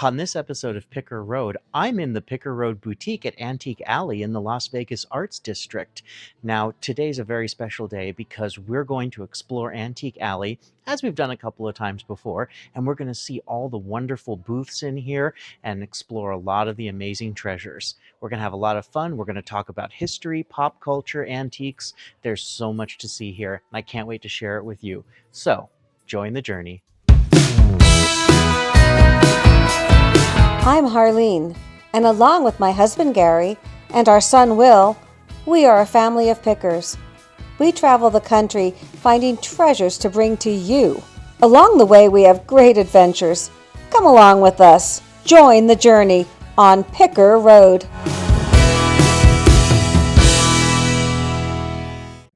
On this episode of Picker Road, I'm in the Picker Road Boutique at Antique Alley in the Las Vegas Arts District. Now, today's a very special day because we're going to explore Antique Alley, as we've done a couple of times before, and we're going to see all the wonderful booths in here and explore a lot of the amazing treasures. We're going to have a lot of fun. We're going to talk about history, pop culture, antiques. There's so much to see here, and I can't wait to share it with you. So, join the journey. I'm Harleen, and along with my husband Gary and our son Will, we are a family of pickers. We travel the country finding treasures to bring to you. Along the way, we have great adventures. Come along with us. Join the journey on Picker Road.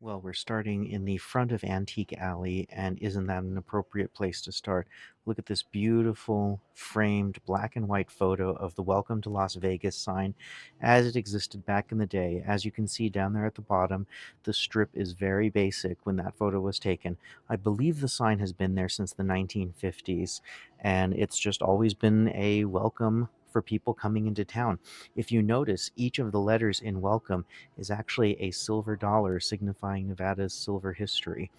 Well, we're starting in the front of Antique Alley, and isn't that an appropriate place to start? Look at this beautiful framed black and white photo of the Welcome to Las Vegas sign as it existed back in the day. As you can see down there at the bottom, the strip is very basic when that photo was taken. I believe the sign has been there since the 1950s, and it's just always been a welcome for people coming into town. If you notice, each of the letters in welcome is actually a silver dollar signifying Nevada's silver history.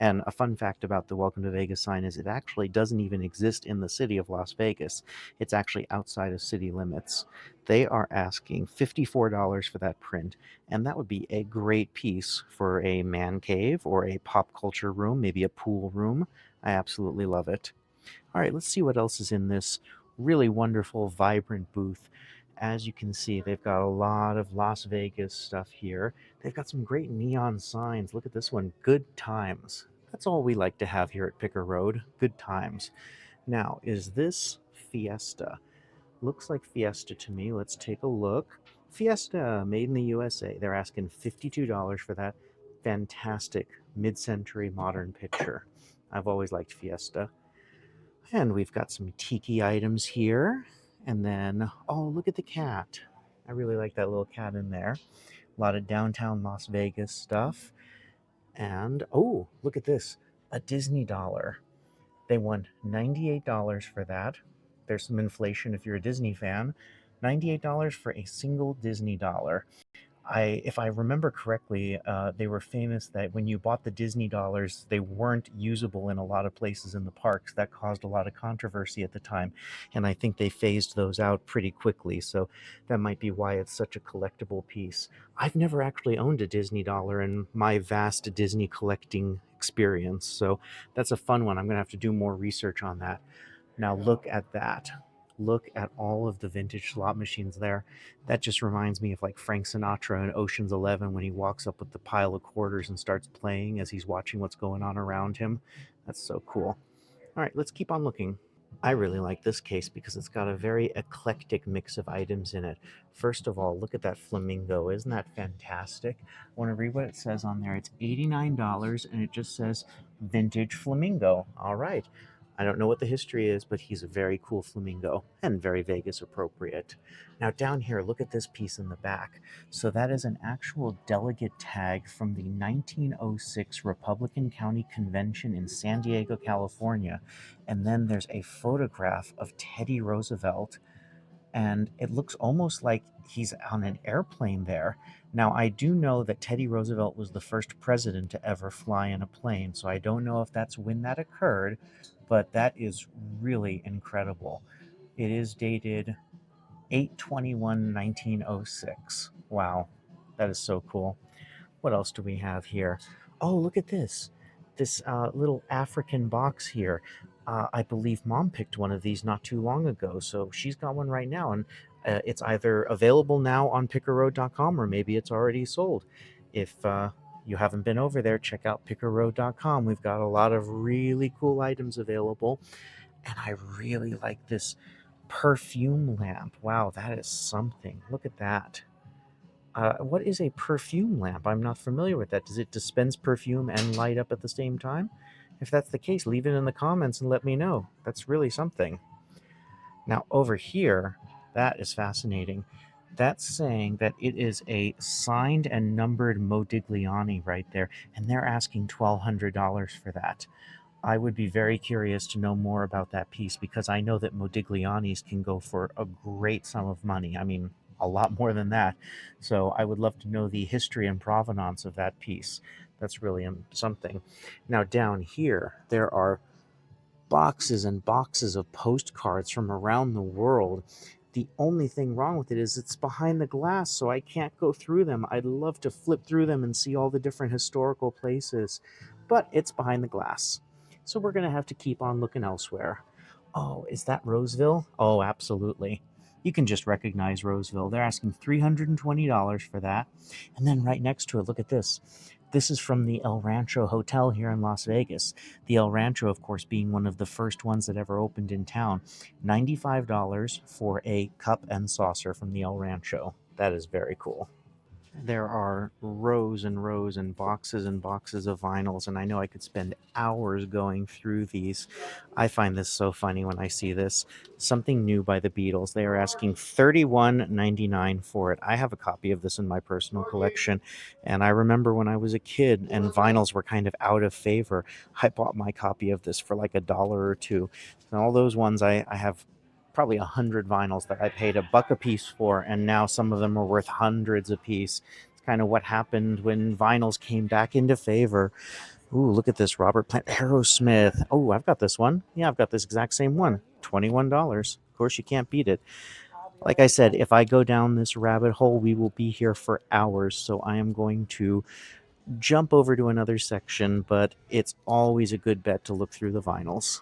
And a fun fact about the Welcome to Vegas sign is it actually doesn't even exist in the city of Las Vegas. It's actually outside of city limits. They are asking $54 for that print, and that would be a great piece for a man cave or a pop culture room, maybe a pool room. I absolutely love it. All right, let's see what else is in this really wonderful, vibrant booth. As you can see, they've got a lot of Las Vegas stuff here. They've got some great neon signs. Look at this one, Good Times. That's all we like to have here at Picker Road, good times. Now, is this Fiesta? Looks like Fiesta to me. Let's take a look. Fiesta, made in the USA. They're asking $52 for that fantastic mid-century modern picture. I've always liked Fiesta. And we've got some tiki items here. And then, oh, look at the cat. I really like that little cat in there. A lot of downtown Las Vegas stuff. And, oh, look at this, a Disney dollar. They want $98 for that. There's some inflation if you're a Disney fan. $98 for a single Disney dollar. If I remember correctly, they were famous that when you bought the Disney dollars, they weren't usable in a lot of places in the parks. That caused a lot of controversy at the time, and I think they phased those out pretty quickly. So that might be why it's such a collectible piece. I've never actually owned a Disney dollar in my vast Disney collecting experience, so that's a fun one. I'm gonna have to do more research on that. Now look at that. Look at all of the vintage slot machines there. That just reminds me of like Frank Sinatra in Ocean's 11 when he walks up with the pile of quarters and starts playing as he's watching what's going on around him. That's so cool. All right, let's keep on looking. I really like this case because it's got a very eclectic mix of items in it. First of all, look at that flamingo. Isn't that fantastic? I want to read what it says on there. It's $89 and it just says vintage flamingo. All right. I don't know what the history is, but he's a very cool flamingo and very Vegas appropriate. Now down here, look at this piece in the back. So that is an actual delegate tag from the 1906 Republican County Convention in San Diego, California. And then there's a photograph of Teddy Roosevelt, and it looks almost like he's on an airplane there. Now, I do know that Teddy Roosevelt was the first president to ever fly in a plane, so I don't know if that's when that occurred, but that is really incredible. It is dated 8/21/1906. Wow, that is so cool. What else do we have here? Oh, look at this. This little African box here. I believe Mom picked one of these not too long ago, so she's got one right now, and it's either available now on pickerroad.com or maybe it's already sold. If you haven't been over there, check out pickerroad.com. We've got a lot of really cool items available, and I really like this perfume lamp. Wow, that is something. Look at that. What is a perfume lamp? I'm not familiar with that. Does it dispense perfume and light up at the same time? If that's the case, leave it in the comments and let me know. That's really something. Now, over here, that is fascinating. That's saying that it is a signed and numbered Modigliani right there, and they're asking $1,200 for that. I would be very curious to know more about that piece because I know that Modigliani's can go for a great sum of money. I mean, a lot more than that. So I would love to know the history and provenance of that piece. That's really something. Now, down here, there are boxes and boxes of postcards from around the world. The only thing wrong with it is it's behind the glass, so I can't go through them. I'd love to flip through them and see all the different historical places, but it's behind the glass. So we're going to have to keep on looking elsewhere. Oh, is that Roseville? Oh, absolutely. You can just recognize Roseville. They're asking $320 for that. And then right next to it, look at this. This is from the El Rancho Hotel here in Las Vegas. The El Rancho, of course, being one of the first ones that ever opened in town. $95 for a cup and saucer from the El Rancho. That is very cool. There are rows and boxes of vinyls, and I know I could spend hours going through these. I find this so funny when I see this. Something new by the Beatles. They are asking $31.99 for it. I have a copy of this in my personal collection, and I remember when I was a kid and vinyls were kind of out of favor, I bought my copy of this for like a dollar or two. And all those ones I have probably 100 vinyls that I paid $1 a piece for, and now some of them are worth hundreds a piece. It's kind of what happened when vinyls came back into favor. Ooh, look at this Robert Plant Aerosmith. Oh, I've got this one. Yeah, I've got this exact same one. $21. Of course, you can't beat it. Like I said, if I go down this rabbit hole, we will be here for hours. So I am going to jump over to another section, but it's always a good bet to look through the vinyls.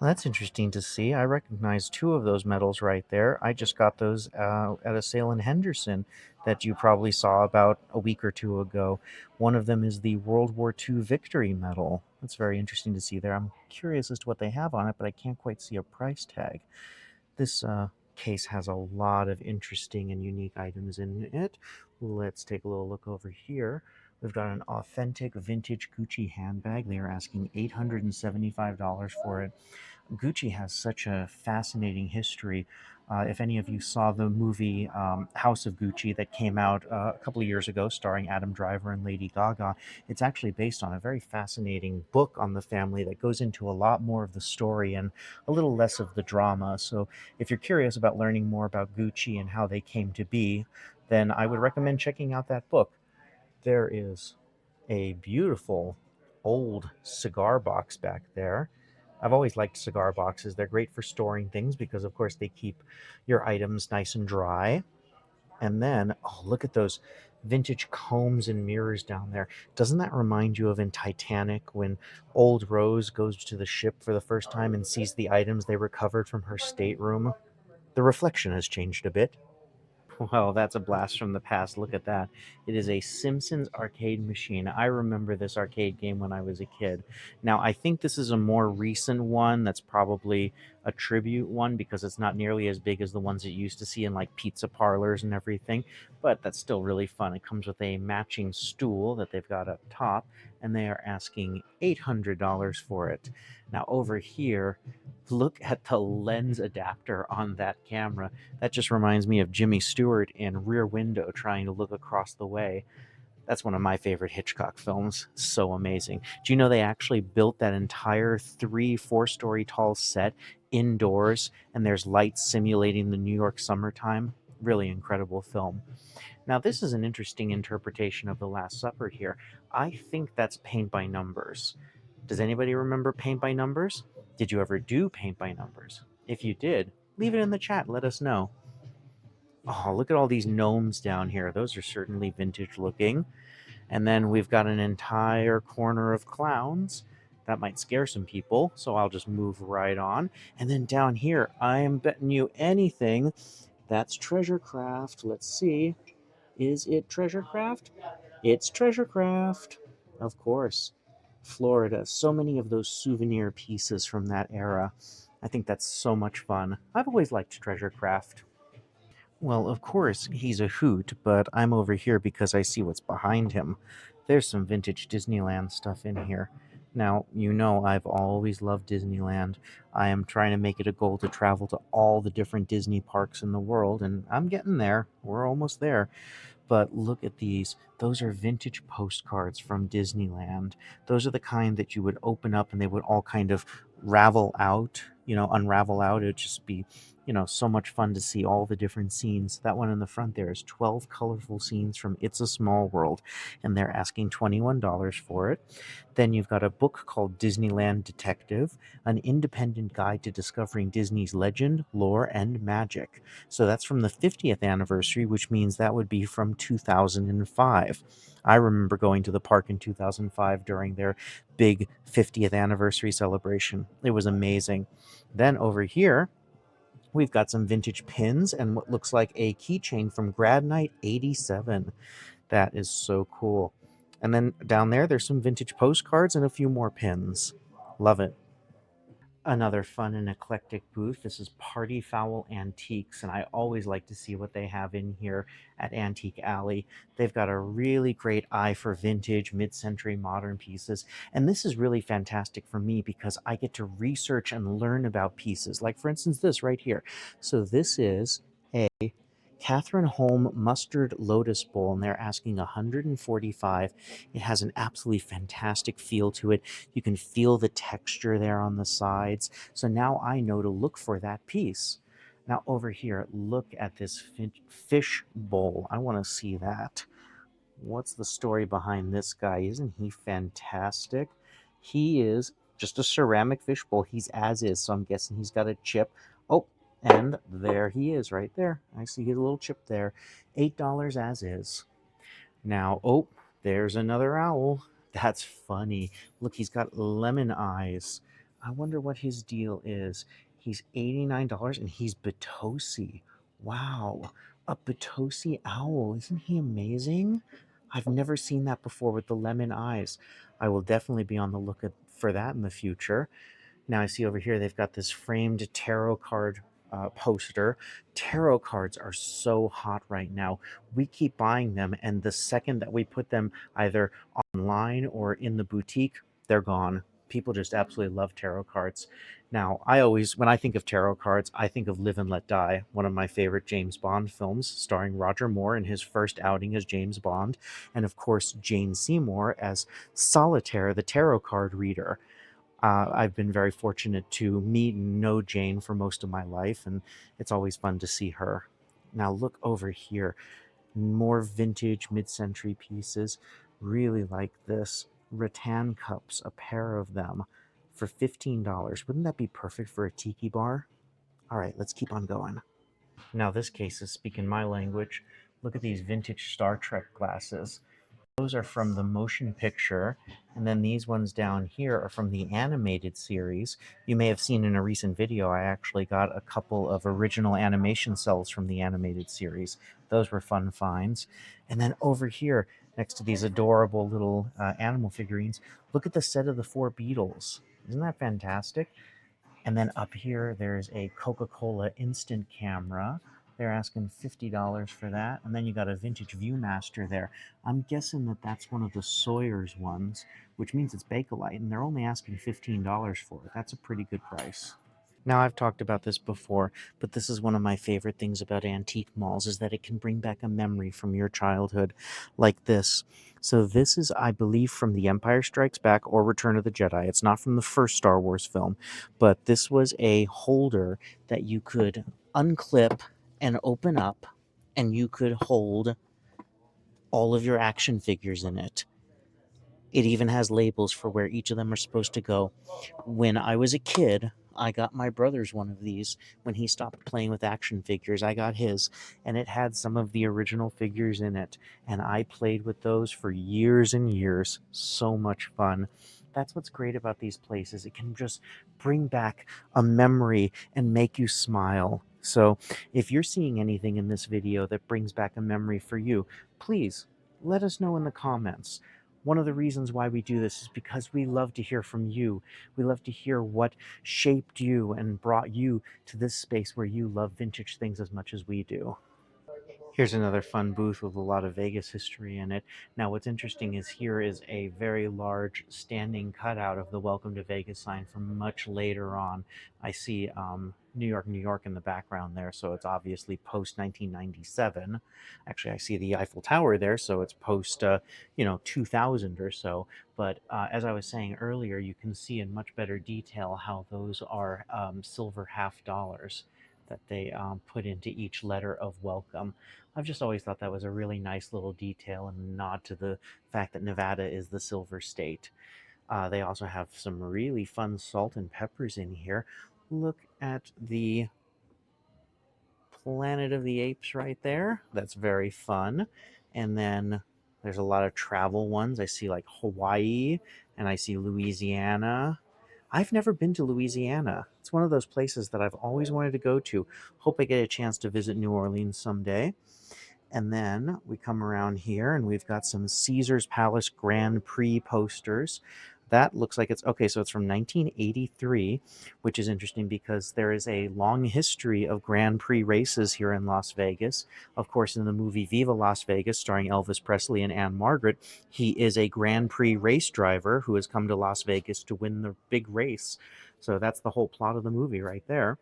Well, that's interesting to see. I recognize two of those medals right there. I just got those at a sale in Henderson that you probably saw about a week or two ago. One of them is the World War II Victory Medal. That's very interesting to see there. I'm curious as to what they have on it, but I can't quite see a price tag. This case has a lot of interesting and unique items in it. Let's take a little look over here. We've got an authentic vintage Gucci handbag. They are asking $875 for it. Gucci has such a fascinating history. If any of you saw the movie House of Gucci that came out a couple of years ago, starring Adam Driver and Lady Gaga, it's actually based on a very fascinating book on the family that goes into a lot more of the story and a little less of the drama. So, if you're curious about learning more about Gucci and how they came to be, then I would recommend checking out that book. There is a beautiful old cigar box back there. I've always liked cigar boxes. They're great for storing things because, of course, they keep your items nice and dry. And then, oh, look at those vintage combs and mirrors down there. Doesn't that remind you of in Titanic when old Rose goes to the ship for the first time and sees the items they recovered from her stateroom? The reflection has changed a bit. Well, that's a blast from the past. Look at that. It is a Simpsons arcade machine. I remember this arcade game when I was a kid. Now, I think this is a more recent one that's probably a tribute one because it's not nearly as big as the ones that you used to see in like pizza parlors and everything, but that's still really fun. It comes with a matching stool that they've got up top, and they are asking $800 for it. Now, over here, look at the lens adapter on that camera. That just reminds me of Jimmy Stewart in Rear Window trying to look across the way. That's one of my favorite Hitchcock films. So amazing. Do you know they actually built that entire 4 story tall set indoors and there's lights simulating the New York summertime? Really incredible film. Now, this is an interesting interpretation of The Last Supper here. I think that's paint by numbers. Does anybody remember paint by numbers? Did you ever do paint by numbers? If you did, leave it in the chat. Let us know. Oh, look at all these gnomes down here. Those are certainly vintage looking. And then we've got an entire corner of clowns. That might scare some people, so I'll just move right on. And then down here, I am betting you anything that's treasure craft. Let's see. Is it treasure craft? It's treasure craft. Of course. Florida. So many of those souvenir pieces from that era. I think that's so much fun. I've always liked treasure craft. Well, of course, he's a hoot, but I'm over here because I see what's behind him. There's some vintage Disneyland stuff in here. Now, you know I've always loved Disneyland. I am trying to make it a goal to travel to all the different Disney parks in the world, and I'm getting there. We're almost there. But look at these. Those are vintage postcards from Disneyland. Those are the kind that you would open up and they would all kind of ravel out, unravel out. It'd just be, so much fun to see all the different scenes. That one in the front there is 12 colorful scenes from It's a Small World, and they're asking $21 for it. Then you've got a book called Disneyland Detective, an independent guide to discovering Disney's legend, lore, and magic. So that's from the 50th anniversary, which means that would be from 2005. I remember going to the park in 2005 during their big 50th anniversary celebration. It was amazing. Then over here, we've got some vintage pins and what looks like a keychain from Grad Night 87. That is so cool. And then down there, there's some vintage postcards and a few more pins. Love it. Another fun and eclectic booth. This is Party Foul Antiques, and I always like to see what they have in here at Antique Alley. They've got a really great eye for vintage, mid century, modern pieces. And this is really fantastic for me because I get to research and learn about pieces. Like, for instance, this right here. So, this is a Catherine Home Mustard Lotus Bowl, and they're asking 145. It has an absolutely fantastic feel to it. You can feel the texture there on the sides. So now I know to look for that piece. Now over here, look at this fish bowl. I want to see that. What's the story behind this guy? Isn't he fantastic? He is just a ceramic fish bowl. He's as is, so I'm guessing he's got a chip. Oh, and there he is right there. I see his little chip there. $8 as is. Now, oh, there's another owl. That's funny. Look, he's got lemon eyes. I wonder what his deal is. He's $89 and he's Batosi. Wow, a Batosi owl. Isn't he amazing? I've never seen that before with the lemon eyes. I will definitely be on the lookout for that in the future. Now I see over here they've got this framed tarot card poster. Tarot cards are so hot right now. We keep buying them, and the second that we put them either online or in the boutique, they're gone. People just absolutely love tarot cards. Now, when I think of tarot cards, I think of Live and Let Die, one of my favorite James Bond films, starring Roger Moore in his first outing as James Bond, and of course, Jane Seymour as Solitaire, the tarot card reader. I've been very fortunate to meet and know Jane for most of my life, and it's always fun to see her. Now, look over here. More vintage mid century pieces. Really like this. Rattan cups, a pair of them for $15. Wouldn't that be perfect for a tiki bar? All right, let's keep on going. Now, this case is speaking my language. Look at these vintage Star Trek glasses. Those are from the motion picture, and then these ones down here are from the animated series. You may have seen in a recent video, I actually got a couple of original animation cells from the animated series. Those were fun finds. And then over here, next to these adorable little animal figurines, look at the set of the four Beatles. Isn't that fantastic? And then up here, there's a Coca-Cola instant camera. They're asking $50 for that. And then you got a vintage Viewmaster there. I'm guessing that that's one of the Sawyer's ones, which means it's Bakelite, and they're only asking $15 for it. That's a pretty good price. Now, I've talked about this before, but this is one of my favorite things about antique malls is that it can bring back a memory from your childhood like this. So this is, I believe, from The Empire Strikes Back or Return of the Jedi. It's not from the first Star Wars film, but this was a holder that you could unclip and open up, and you could hold all of your action figures in it. It even has labels for where each of them are supposed to go. When I was a kid, I got my brother's one of these. When he stopped playing with action figures, I got his, and it had some of the original figures in it. And I played with those for years and years. So much fun. That's what's great about these places. It can just bring back a memory and make you smile. So, if you're seeing anything in this video that brings back a memory for you, please let us know in the comments. One of the reasons why we do this is because we love to hear from you. We love to hear what shaped you and brought you to this space where you love vintage things as much as we do. Here's another fun booth with a lot of Vegas history in it. Now, what's interesting is here is a very large standing cutout of the Welcome to Vegas sign from much later on. I see New York, New York in the background there, so it's obviously post 1997. Actually, I see the Eiffel Tower there, so it's post, 2000 or so. But as I was saying earlier, you can see in much better detail how those are silver half dollars that they put into each letter of welcome. I've just always thought that was a really nice little detail and a nod to the fact that Nevada is the Silver State. They also have some really fun salt and peppers in here. Look at the Planet of the Apes right there. That's very fun. And then there's a lot of travel ones. I see like Hawaii and I see Louisiana. I've never been to Louisiana. It's one of those places that I've always wanted to go to. Hope I get a chance to visit New Orleans someday. And then we come around here and we've got some Caesar's Palace Grand Prix posters. That looks like it's okay. So it's from 1983, which is interesting because there is a long history of Grand Prix races here in Las Vegas. Of course, in the movie Viva Las Vegas, starring Elvis Presley and Anne Margaret, he is a Grand Prix race driver who has come to Las Vegas to win the big race. So that's the whole plot of the movie right there.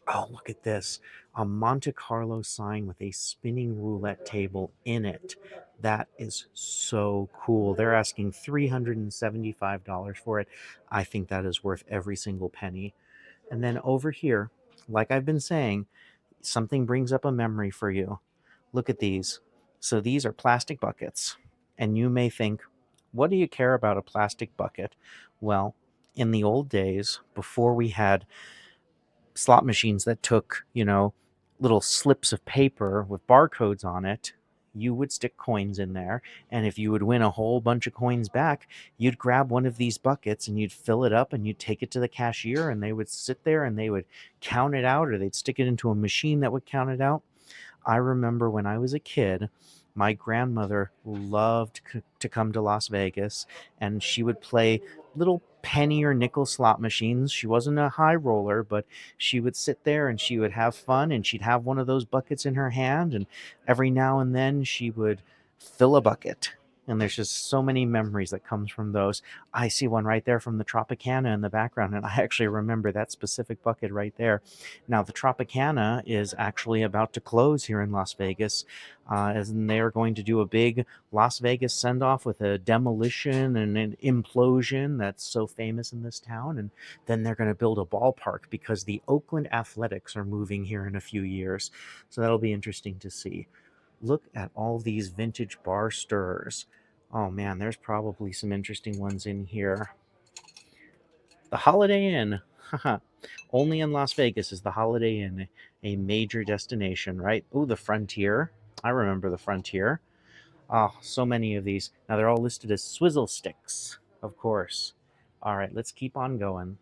Oh, look at this. A Monte Carlo sign with a spinning roulette table in it. That is so cool. They're asking $375 for it. I think that is worth every single penny. And then over here, like I've been saying, something brings up a memory for you. Look at these. So these are plastic buckets. And you may think, what do you care about a plastic bucket? Well, in the old days, before we had slot machines that took, little slips of paper with barcodes on it, you would stick coins in there. And if you would win a whole bunch of coins back, you'd grab one of these buckets and you'd fill it up and you'd take it to the cashier and they would sit there and they would count it out, or they'd stick it into a machine that would count it out. I remember when I was a kid, my grandmother loved to come to Las Vegas, and she would play little penny or nickel slot machines. She wasn't a high roller, but she would sit there and she would have fun, and she'd have one of those buckets in her hand, and every now and then she would fill a bucket. And there's just so many memories that comes from those. I see one right there from the Tropicana in the background, and I actually remember that specific bucket right there. Now, the Tropicana is actually about to close here in Las Vegas, as they are going to do a big Las Vegas send off with a demolition and an implosion that's so famous in this town. And then they're going to build a ballpark because the Oakland Athletics are moving here in a few years. So that'll be interesting to see. Look at all these vintage bar stirrers. Oh man, there's probably some interesting ones in here. The Holiday Inn. Haha. Only in Las Vegas is the Holiday Inn a major destination, right? Oh, the Frontier. I remember the Frontier. Oh, so many of these. Now they're all listed as swizzle sticks, of course. All right, let's keep on going.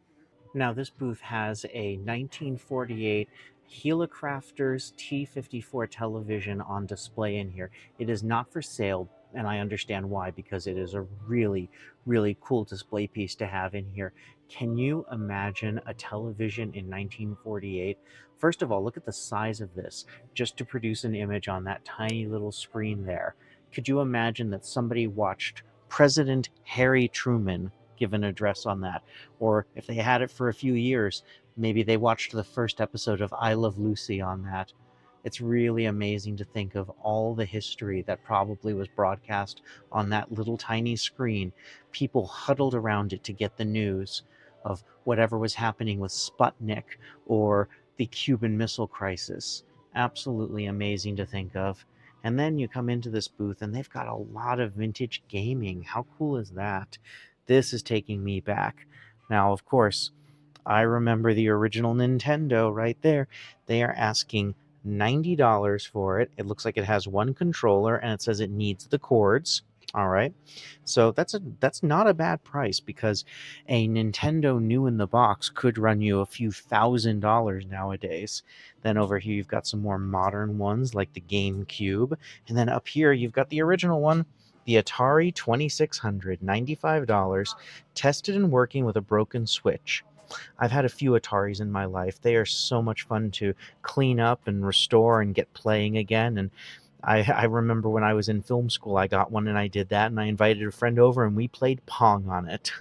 Now, this booth has a 1948 Helicrafters T54 television on display in here. It is not for sale, and I understand why, because it is a really, really cool display piece to have in here. Can you imagine a television in 1948? First of all, look at the size of this, just to produce an image on that tiny little screen there. Could you imagine that somebody watched President Harry Truman give an address on that? Or if they had it for a few years, maybe they watched the first episode of I Love Lucy on that. It's really amazing to think of all the history that probably was broadcast on that little tiny screen. People huddled around it to get the news of whatever was happening with Sputnik or the Cuban Missile Crisis. Absolutely amazing to think of. And then you come into this booth and they've got a lot of vintage gaming. How cool is that? This is taking me back. Now, of course, I remember the original Nintendo right there. They are asking $90 for it. It looks like it has one controller and it says it needs the cords. All right. So that's not a bad price, because a Nintendo new in the box could run you a few $1,000s nowadays. Then over here you've got some more modern ones like the GameCube, and then up here you've got the original one, the Atari 2600, $95, tested and working with a broken switch. I've had a few Ataris in my life. They are so much fun to clean up and restore and get playing again. And I remember when I was in film school, I got one and I did that, and I invited a friend over and we played Pong on it.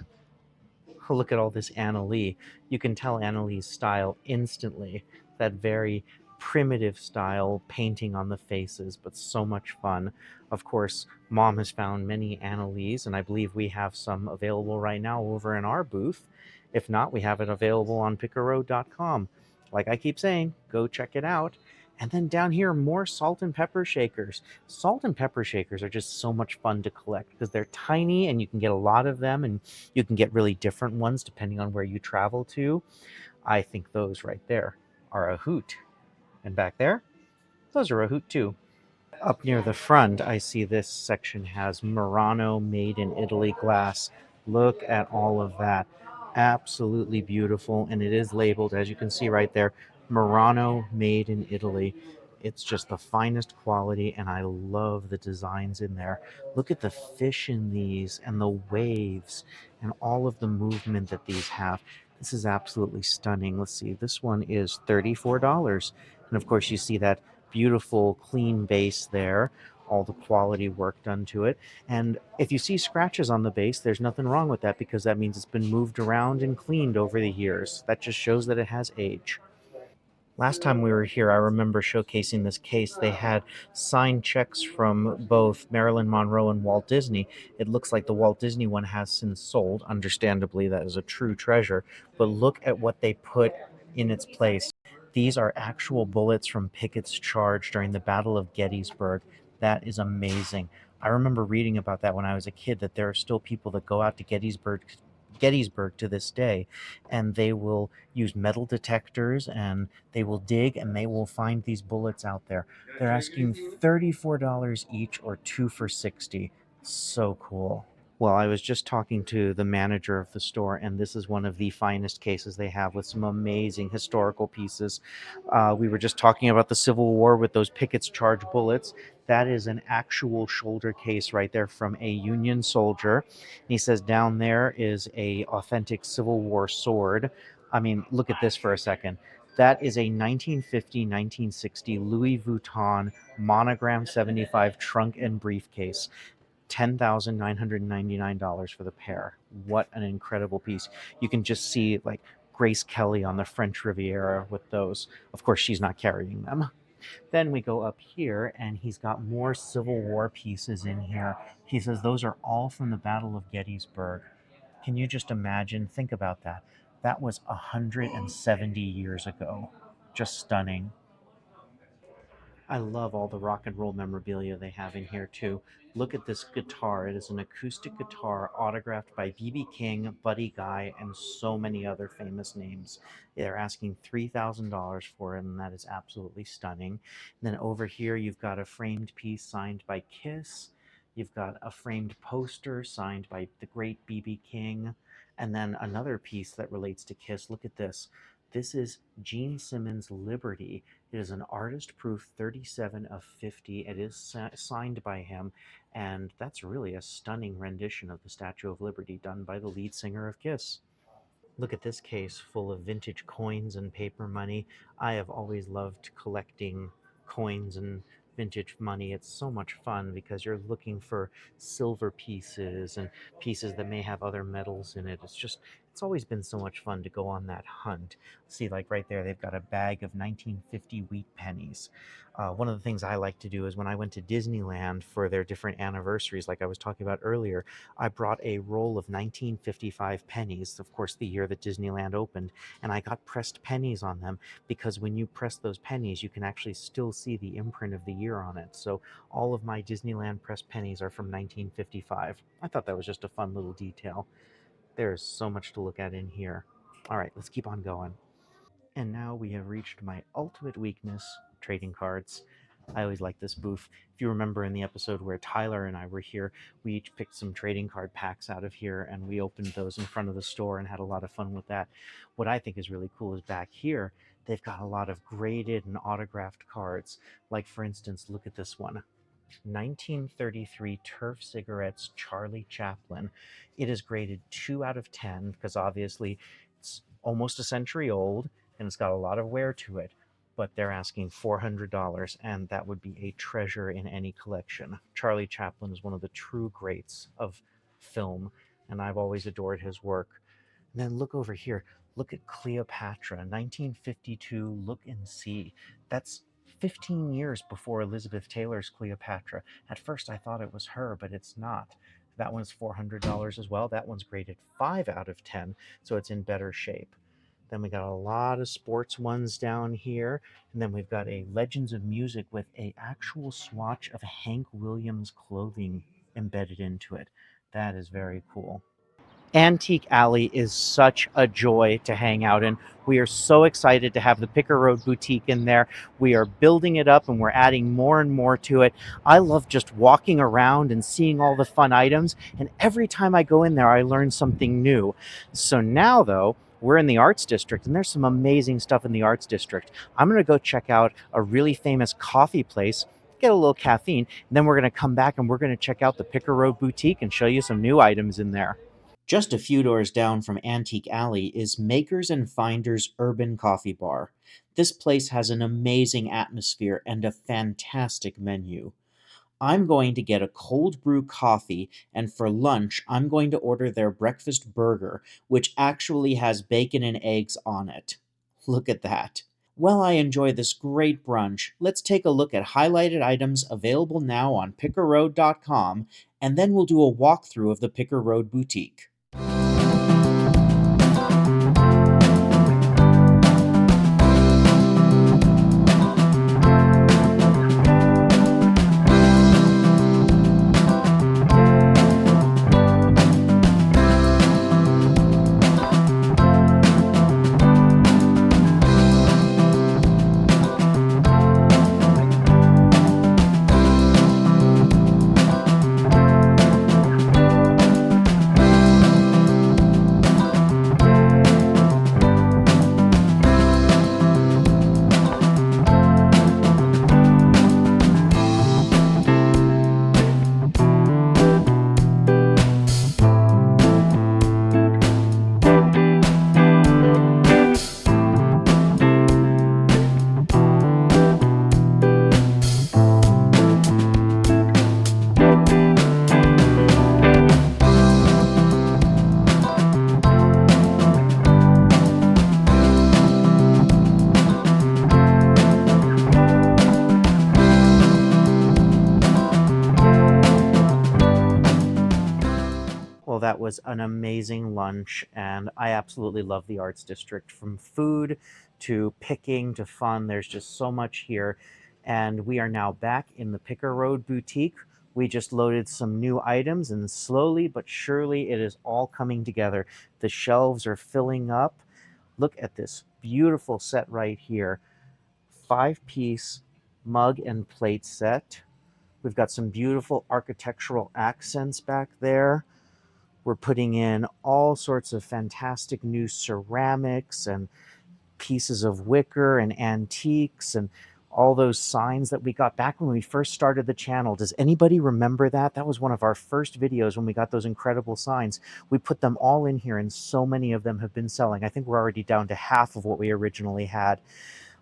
Look at all this Anna Lee. You can tell Anna Lee's style instantly. That very primitive style painting on the faces, but so much fun. Of course, Mom has found many Anna Lees, and I believe we have some available right now over in our booth. If not, we have it available on pickerroad.com. Like I keep saying, go check it out. And then down here, more salt and pepper shakers. Salt and pepper shakers are just so much fun to collect because they're tiny and you can get a lot of them, and you can get really different ones depending on where you travel to. I think those right there are a hoot. And back there, those are a hoot too. Up near the front, I see this section has Murano made in Italy glass. Look at all of that. Absolutely beautiful. And it is labeled, as you can see right there, Murano made in Italy. It's just the finest quality, and I love the designs in there. Look at the fish in these and the waves and all of the movement that these have. This is absolutely stunning. Let's see, this one is $34. And of course, you see that beautiful, clean base there, all the quality work done to it. And if you see scratches on the base, there's nothing wrong with that because that means it's been moved around and cleaned over the years. That just shows that it has age. Last time we were here, I remember showcasing this case. They had signed checks from both Marilyn Monroe and Walt Disney. It looks like the Walt Disney one has since sold. Understandably, that is a true treasure. But look at what they put in its place. These are actual bullets from Pickett's charge during the Battle of Gettysburg. That is amazing. I remember reading about that when I was a kid, that there are still people that go out to Gettysburg to this day, and they will use metal detectors and they will dig and they will find these bullets out there. They're asking $34 each or two for 60. So cool. Well, I was just talking to the manager of the store, and this is one of the finest cases they have with some amazing historical pieces. We were just talking about the Civil War with those Pickett's charge bullets. That is an actual shoulder case right there from a Union soldier. And he says down there is a authentic Civil War sword. I mean, look at this for a second. That is a 1950-1960 Louis Vuitton monogram 75 trunk and briefcase. $10,999 for the pair. What an incredible piece. You can just see like Grace Kelly on the French Riviera with those. Of course, she's not carrying them. Then we go up here, and he's got more Civil War pieces in here. He says those are all from the Battle of Gettysburg. Can you just imagine? Think about that. That was 170 years ago. Just stunning. I love all the rock and roll memorabilia they have in here too. Look at this guitar. It is an acoustic guitar autographed by B.B. King, Buddy Guy, and so many other famous names. They're asking $3,000 for it, and that is absolutely stunning. And then over here, you've got a framed piece signed by Kiss. You've got a framed poster signed by the great B.B. King. And then another piece that relates to Kiss. Look at this. This is Gene Simmons' Liberty. It is an artist proof 37 of 50. It is signed by him, and that's really a stunning rendition of the Statue of Liberty done by the lead singer of Kiss. Look at this case full of vintage coins and paper money. I have always loved collecting coins and vintage money. It's so much fun because you're looking for silver pieces and pieces that may have other metals in it. It's always been so much fun to go on that hunt. See, like right there, they've got a bag of 1950 wheat pennies. One of the things I like to do is when I went to Disneyland for their different anniversaries, like I was talking about earlier, I brought a roll of 1955 pennies, of course, the year that Disneyland opened, and I got pressed pennies on them because when you press those pennies, you can actually still see the imprint of the year on it. So all of my Disneyland pressed pennies are from 1955. I thought that was just a fun little detail. There's so much to look at in here. All right, let's keep on going. And now we have reached my ultimate weakness, trading cards. I always like this booth. If you remember in the episode where Tyler and I were here, we each picked some trading card packs out of here and we opened those in front of the store and had a lot of fun with that. What I think is really cool is back here, they've got a lot of graded and autographed cards. Like, for instance, look at this one. 1933 Turf Cigarettes Charlie Chaplin. It is graded 2 out of 10 because obviously it's almost a century old, and it's got a lot of wear to it, but they're asking $400, and that would be a treasure in any collection. Charlie Chaplin is one of the true greats of film, and I've always adored his work. And then look over here. Look at Cleopatra, 1952. Look and see. That's 15 years before Elizabeth Taylor's Cleopatra. At first, I thought it was her, but it's not. That one's $400 as well. That one's graded 5 out of 10, so it's in better shape. Then we got a lot of sports ones down here. And then we've got a Legends of Music with a actual swatch of Hank Williams clothing embedded into it. That is very cool. Antique Alley is such a joy to hang out in. We are so excited to have the Picker Road Boutique in there. We are building it up and we're adding more and more to it. I love just walking around and seeing all the fun items. And every time I go in there, I learn something new. So now, though, we're in the Arts District and there's some amazing stuff in the Arts District. I'm going to go check out a really famous coffee place, get a little caffeine, and then we're going to come back and we're going to check out the Picker Road Boutique and show you some new items in there. Just a few doors down from Antique Alley is Makers and Finders Urban Coffee Bar. This place has an amazing atmosphere and a fantastic menu. I'm going to get a cold brew coffee, and for lunch, I'm going to order their breakfast burger, which actually has bacon and eggs on it. Look at that. While I enjoy this great brunch, let's take a look at highlighted items available now on pickerroad.com, and then we'll do a walkthrough of the Picker Road Boutique. Well, that was an amazing lunch, and I absolutely love the Arts District. From food to picking to fun, there's just so much here. And we are now back in the Picker Road Boutique. We just loaded some new items, and slowly but surely it is all coming together. The shelves are filling up. Look at this beautiful set right here. 5-piece mug and plate set. We've got some beautiful architectural accents back there. We're putting in all sorts of fantastic new ceramics and pieces of wicker and antiques and all those signs that we got back when we first started the channel. Does anybody remember that? That was one of our first videos when we got those incredible signs. We put them all in here and so many of them have been selling. I think we're already down to half of what we originally had.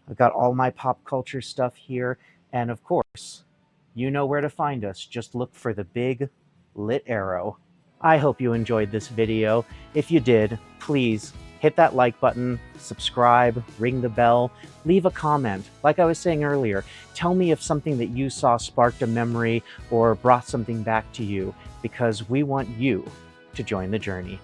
I've got all my pop culture stuff here. And of course, you know where to find us. Just look for the big lit arrow. I hope you enjoyed this video. If you did, please hit that like button, subscribe, ring the bell, leave a comment. Like I was saying earlier, tell me if something that you saw sparked a memory or brought something back to you, because we want you to join the journey.